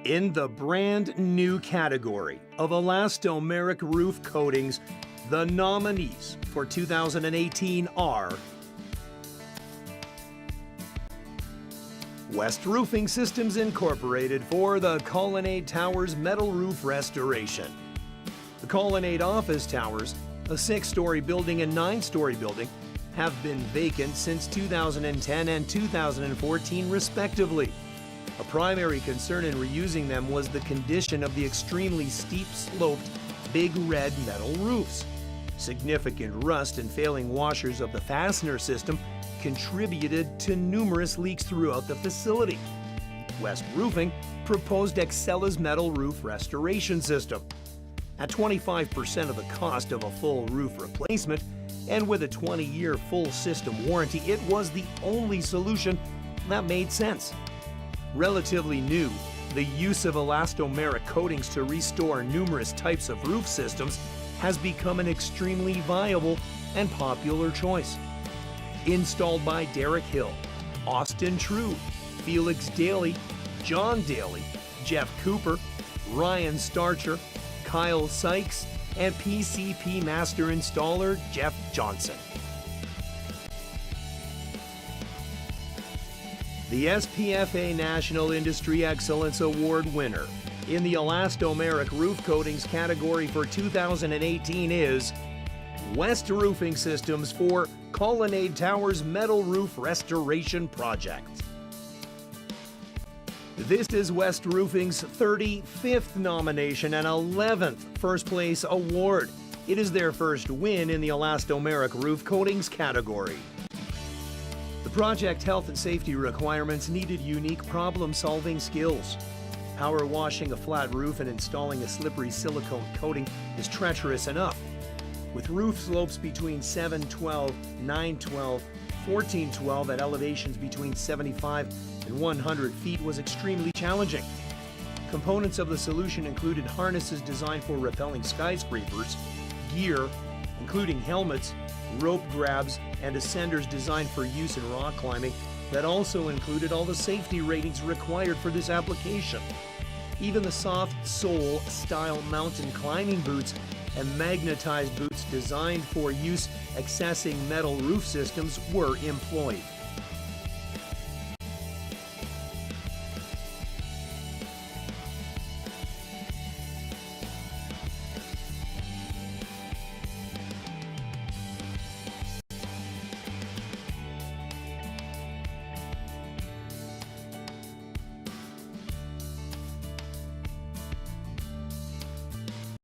In the brand new category of Elastomeric Roof Coatings, the nominees for 2018 are West Roofing Systems Incorporated for the Colonnade Towers metal roof restoration. The Colonnade office towers, a 6-story building and 9-story building, have been vacant since 2010 and 2014 respectively. A primary concern in reusing them was the condition of the extremely steep-sloped, big red metal roofs. Significant rust and failing washers of the fastener system contributed to numerous leaks throughout the facility. West Roofing proposed Excella's metal roof restoration system. At 25% of the cost of a full roof replacement, and with a 20-year full system warranty, it was the only solution that made sense. Relatively new, the use of elastomeric coatings to restore numerous types of roof systems has become an extremely viable and popular choice. Installed by Derek Hill, Austin True, Felix Daly, John Daly, Jeff Cooper, Ryan Starcher, Kyle Sykes, and PCP Master Installer Jeff Johnson. The SPFA National Industry Excellence Award winner in the Elastomeric Roof Coatings category for 2018 is West Roofing Systems for Colonnade Towers Metal Roof Restoration Project. This is West Roofing's 35th nomination and 11th first place award. It is their first win in the Elastomeric Roof Coatings category. The project health and safety requirements needed unique problem-solving skills. Power washing a flat roof and installing a slippery silicone coating is treacherous enough. With roof slopes between 712, 912, 1412 at elevations between 75 and 100 feet was extremely challenging. Components of the solution included harnesses designed for rappelling skyscrapers, gear, including helmets, rope grabs, and ascenders designed for use in rock climbing that also included all the safety ratings required for this application. Even the soft sole style mountain climbing boots and magnetized boots designed for use accessing metal roof systems were employed.